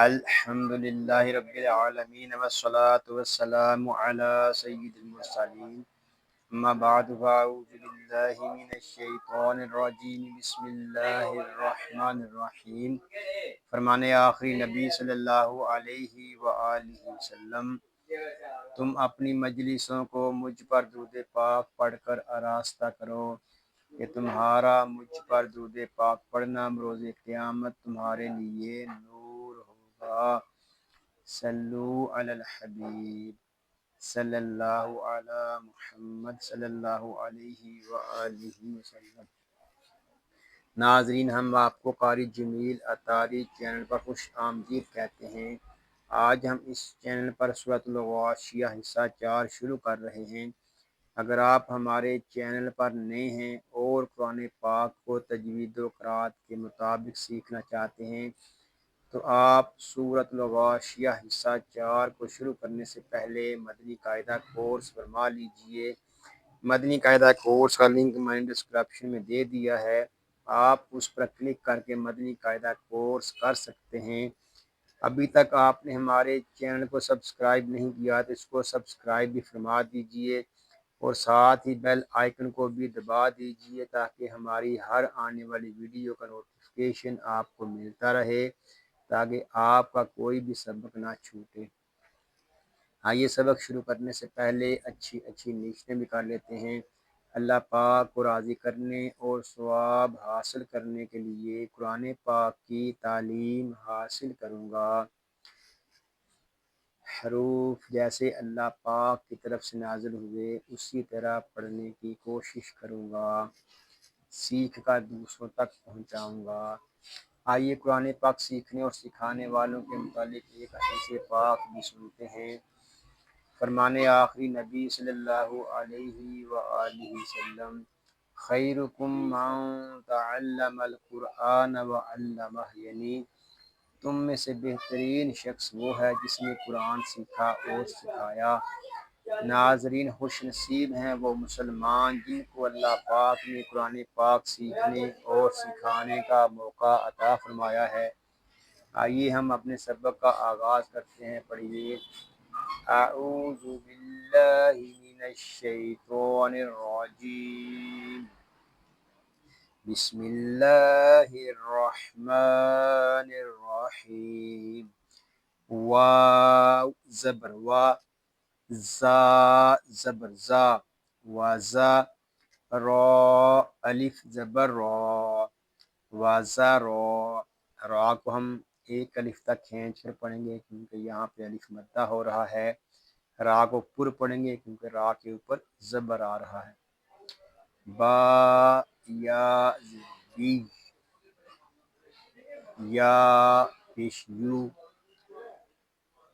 الحمد للہ رب العالمین والصلاة والسلام علی سید المرسلین اما بعد فاعوذ باللہ من الشیطان الرجیم بسم اللہ الرحمن الرحیم۔ فرمانے آخری نبی صلی اللہ علیہ وآلہ وسلم، تم اپنی مجلسوں کو مجھ پر درود پاک پڑھ کر آراستہ کرو کہ تمہارا مجھ پر درود پاک پڑھنا روز قیامت تمہارے لیے نور ہوگا۔ صلو علی الحبیب صلی اللہ علی محمد صلی اللہ علیہ وآلہ وسلم۔ ناظرین، ہم آپ کو قاری جمیل اطاری چینل پر خوش آمدید کہتے ہیں۔ آج ہم اس چینل پر سورۃ الغاشیہ حصہ 4 شروع کر رہے ہیں۔ اگر آپ ہمارے چینل پر نئے ہیں اور قرآن پاک کو تجوید و قرات کے مطابق سیکھنا چاہتے ہیں تو آپ سورۃ الغاشیہ حصہ 4 کو شروع کرنے سے پہلے مدنی قاعدہ کورس فرما لیجئے۔ مدنی قاعدہ کورس کا لنک میں نے ڈسکرپشن میں دے دیا ہے، آپ اس پر کلک کر کے مدنی قاعدہ کورس کر سکتے ہیں۔ ابھی تک آپ نے ہمارے چینل کو سبسکرائب نہیں کیا تو اس کو سبسکرائب بھی فرما دیجئے اور ساتھ ہی بیل آئیکن کو بھی دبا دیجئے تاکہ ہماری ہر آنے والی ویڈیو کا نوٹیفیکیشن آپ کو ملتا رہے، تاکہ آپ کا کوئی بھی سبق نہ چھوٹے۔ آئیے سبق شروع کرنے سے پہلے اچھی نیتیں بھی کر لیتے ہیں۔ اللہ پاک کو راضی کرنے اور ثواب حاصل کرنے کے لیے قرآن پاک کی تعلیم حاصل کروں گا۔ حروف جیسے اللہ پاک کی طرف سے نازل ہوئے اسی طرح پڑھنے کی کوشش کروں گا، سیکھ کر دوسروں تک پہنچاؤں گا۔ آئیے قرآن پاک سیکھنے اور سکھانے والوں کے متعلق ایک حدیث پاک بھی سنتے ہیں۔ فرمانے آخری نبی صلی اللہ علیہ وآلہ وسلم، خیرکم من تعلم القرآن وعلمہ، یعنی تم میں سے بہترین شخص وہ ہے جس نے قرآن سیکھا اور سکھایا۔ ناظرین، خوش نصیب ہیں وہ مسلمان جن کو اللہ پاک نے قرآن پاک سیکھنے اور سکھانے کا موقع عطا فرمایا ہے۔ آئیے ہم اپنے سبق کا آغاز کرتے ہیں۔ پڑھیے، اعوذ باللہ من الشیطان الرجیم، بسم اللہ الرحمن الرحیم۔ واو زبر وا، زا زبر زا، وزا، را الف زبر را، وزا را۔ را کو ہم ایک الف تک کھینچ کر پڑھیں گے کیونکہ یہاں پہ الف مدہ ہو رہا ہے۔ را کو پر پڑھیں گے کیونکہ را کے اوپر زبر آ رہا ہے۔ با یا بی، یا پیش یو،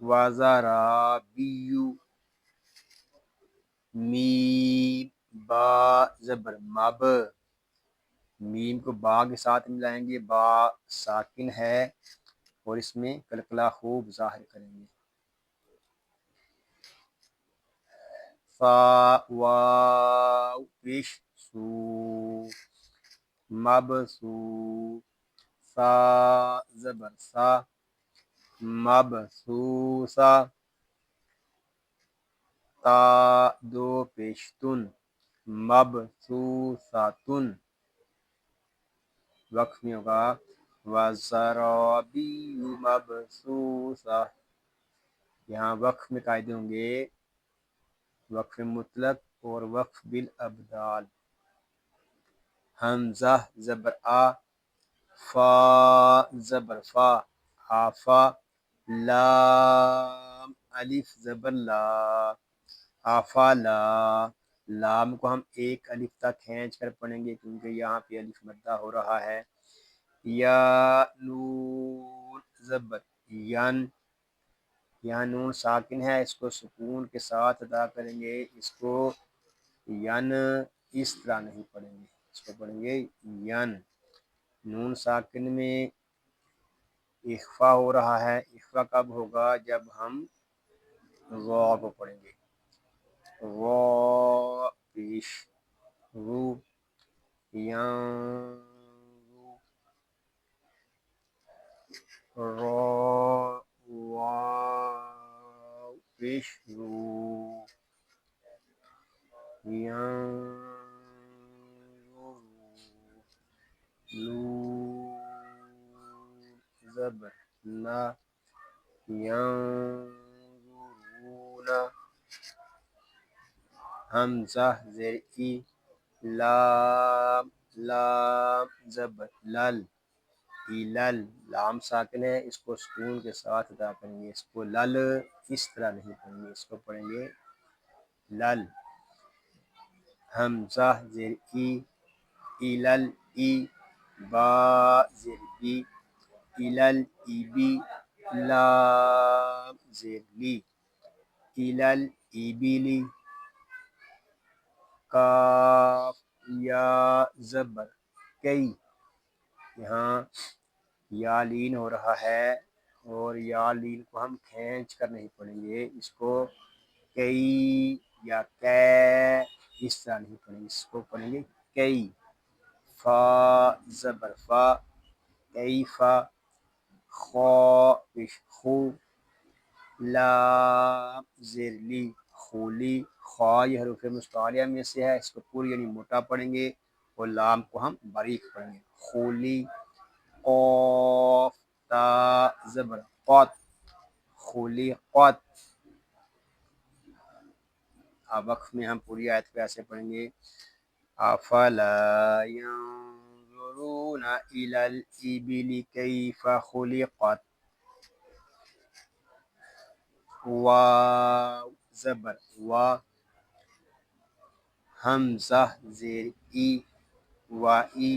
وزرابیو، میم با زبر مب، میم کو با کے ساتھ ملائیں گے، با ساکن ہے اور اس میں قلقلہ خوب ظاہر کریں گے۔ فا واو پیش سو، مب سو، سا زبر سا، مب سو سا، تا دو پیشتن، مب سو ساتن۔ وقف میں ہوگا وزرابی مبسوسہ۔ یہاں وقف میں قاعدے ہوں گے وقف مطلق اور وقف بالابدال۔ حمزہ زبر آ، فا زبر فا، آفا، لام الف زبر لا، آفالا۔ لام کو ہم ایک الف تک کھینچ کر پڑھیں گے کیونکہ یہاں پہ الف مدہ ہو رہا ہے۔ یا نون زبر ین، یہاں نون ساکن ہے، اس کو سکون کے ساتھ ادا کریں گے۔ اس کو ین اس طرح نہیں پڑھیں گے، اس کو پڑھیں گے ین۔ نون ساکن میں اخفا ہو رہا ہے، اخفا کب ہوگا؟ جب ہم وا کو پڑھیں گے۔ وا پیش رو، ین رو، را پیش رو نون زبر لا ینظرون حمزہ زیر ای لام لام زبر لل لل لام ساکن ہے، اس کو سکون کے ساتھ ادا کریں گے، اس کو لل اس طرح نہیں پڑھیں گے، اس کو پڑھیں گے لل حمزہ زیر ای ایلل ای با زیر بی ایلل ای بی لام زیر لی ایلل ای بی لی کاف یا زبر کئی، یہاں یا لین ہو رہا ہے اور یا لین کو ہم کھینچ کر نہیں پڑھیں گے، اس کو کئی یا کی اس طرح نہیں پڑھیں گے، اس کو پڑھیں گے کئی فا زبر فا کیفا خو پیش خو لام زیر لی خولی خوا یہ حروف مستعلیہ میں سے ہے، اس کو پوری یعنی موٹا پڑھیں گے اور لام کو ہم باریک پڑھیں گے خولی قوف تا زبر قوت خولی قوت۔ اب وقف میں ہم پوری آیت کو ایسے پڑھیں گے افلا ينظرون الى الابل كيف خلقت واو زبر وا حمزہ زیر ای وائی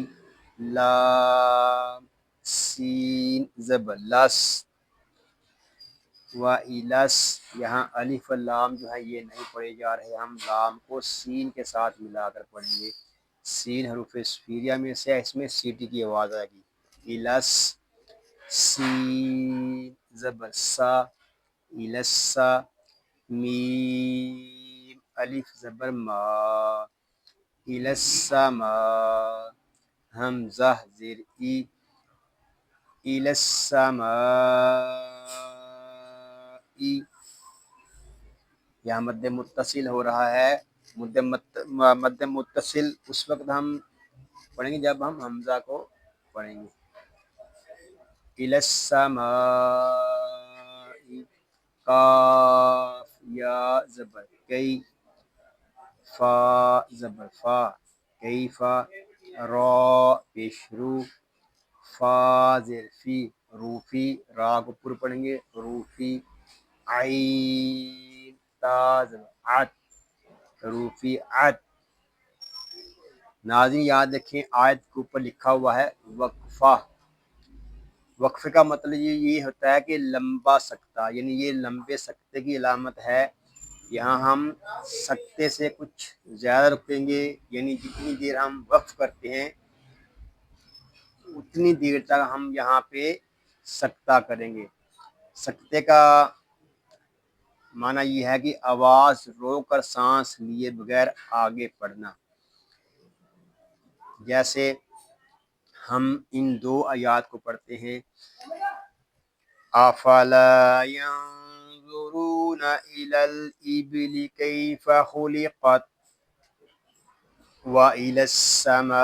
لام سین زبر لس وَإِلَس یہاں الف اور لام جو ہے یہ نہیں پڑھے جا رہے، ہم لام کو سین کے ساتھ ملا کر پڑھیں گے، سین حروف صفیریہ میں سے ہے، اس میں سیٹی کی آواز آئے گی الس سین زبر سا السا میم الف زبر ما السما حمزہ زیر ای السماء یہاں مد متصل ہو رہا ہے، مد متصل اس وقت ہم پڑھیں گے جب ہم حمزہ کو پڑھیں گے السماء کاف یا زبر کئی فا زبر فا کیفا را پیش رو فا زیر فی روفی را کو پر پڑھیں گے روفی عین تا زبر عت روفی عت۔ ناظرین یاد رکھیں آیت کے اوپر لکھا ہوا ہے وقفہ، وقفے کا مطلب یہ ہوتا ہے کہ لمبا سکتہ، یعنی یہ لمبے سکتے کی علامت ہے، یہاں ہم سکتے سے کچھ زیادہ رکیں گے، یعنی جتنی دیر ہم وقف کرتے ہیں اتنی دیر تک ہم یہاں پہ سکتہ کریں گے۔ سکتے کا معنی یہ ہے کہ آواز روک کر سانس لیے بغیر آگے پڑھنا، جیسے ہم ان دو آیات کو پڑھتے ہیں افلا ينظرون الى الابل كيف خلقت والى السماء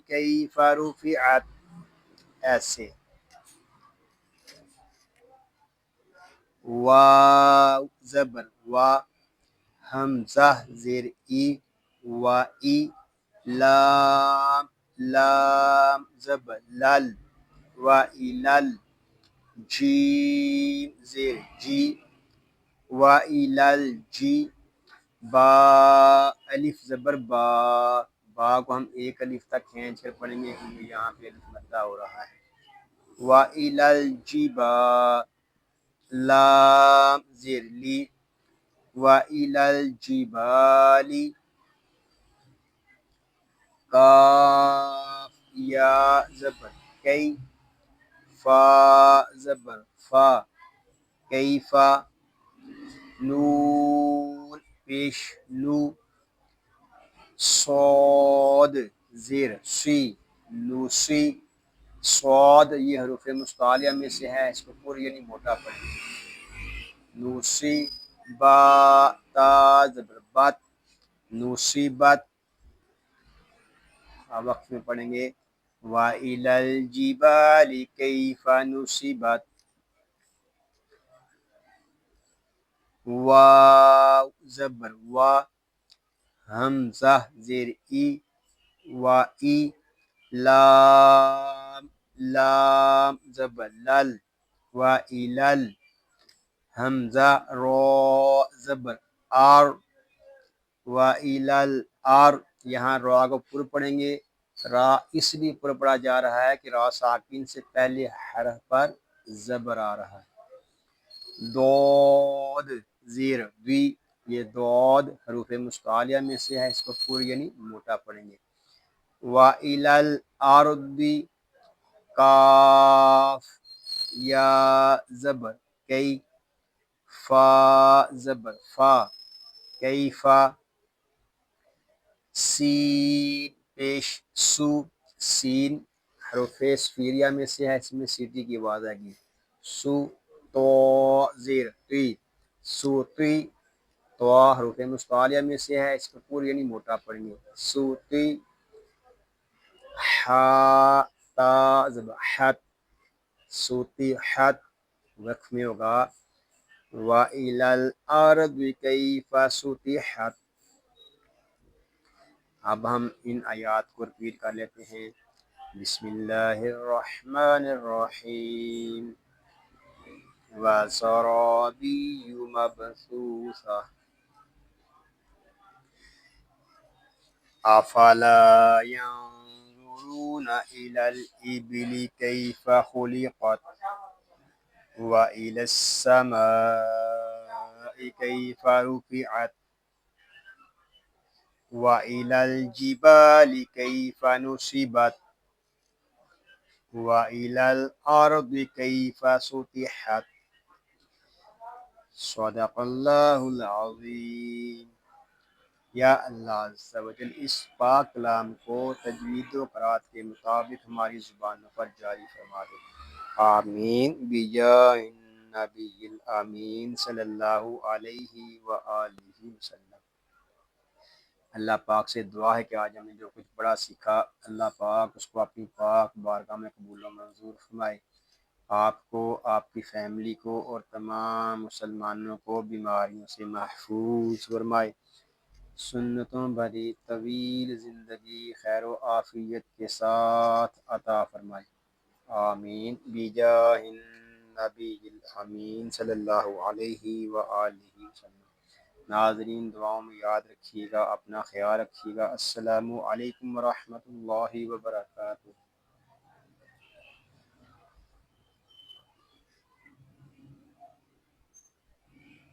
كيف رفعت، ایسے واو زبر وا حمزہ زیر ای وائی لام لام زبر لل وَإِلَل جیم زیر جی وَإِلَل جی با الف زبر با با کو ہم ایک الف تک کھینچ کر پڑھیں گے کیونکہ یہاں پہ الف مدہ ہو رہا ہے وَإِلَل جِبَا لام زیر لی وَإِلَل جِبَالِ کاف یا زبر کئی فا زبر فا کیفا نون پیش نو صاد زیر سی لوسی صاد یہ حروف مستعلیہ میں سے ہے، اس کو پوری یعنی موٹا پڑھیں گے نصیبا تا زبر بات نصیبت. اب وقت میں پڑھیں گے وَإِلَى الْجِبَالِ كَيْفَ نُصِبَتْ. واو زبر وا حمزہ زیر ای وا ای لام لام زبر لل وا ایلل حمزہ رو زبر آر وا ایلل آر. یہاں را کو پر پڑھیں گے. را اس لیے پر پڑھا جا رہا ہے کہ را ساکن سے پہلے حرف پر زبر آ رہا ہے. دود زیر وی یہ دود حروف مستعلیہ میں سے ہے، اس کو پر یعنی موٹا پڑھیں گے. وَإِلَى الْأَرْضِ کاف یا زبر کئی فا زبر فا کیفا سین پیش سو سین حروف صفیریہ میں سے ہے، اس میں سیٹی کی آواز آئے گی. سو تو زیر تی سو تی تو حروف مستعلیہ میں سے ہے، اس کو پور یعنی موٹا پڑھیں گے. سو تی ہا تا زبر حت سوتی حت وقف میں ہوگا. وَإِلَى الْأَرْضِ كَيْفَ سُطِحَتْ. اب ہم ان آیات کو ریپیٹ کر لیتے ہیں. بسم اللہ الرحمن الرحیم وَزَرَابِيُّ مَبْثُوثَةٌ أَفَلَا يَنظُرُونَ إِلَى الْإِبِلِ كَيْفَ خُلِقَتْ وَإِلَى السَّمَاءِ كَيْفَ رُفِعَتْ وَإِلَى الْجِبَالِ كَيْفَ نُصِبَتْ وَإِلَى الْأَرْضِ كَيْفَ سُطِحَتْ. صدق اللہ العظیم. یا اللہ عز و جل اس پاک کلام کو تجوید و قرات کے مطابق ہماری زبانوں پر جاری فرما دے. آمین بجاہ النبی الامین صلی اللہ علیہ وآلہ وسلم. اللہ پاک سے دعا ہے کہ آج ہم نے جو کچھ بڑا سیکھا اللہ پاک اس کو اپنی پاک بارگاہ میں قبول و منظور فرمائے. آپ کو، آپ کی فیملی کو اور تمام مسلمانوں کو بیماریوں سے محفوظ فرمائے. سنتوں بھری طویل زندگی خیر و عافیت کے ساتھ عطا فرمائے. آمین بجاہ النبی الامین صلی اللہ علیہ وآلہ وسلم. ناظرین دعاؤں میں یاد رکھیے گا، اپنا خیال رکھیے گا. السلام علیکم ورحمۃ اللہ وبرکاتہ.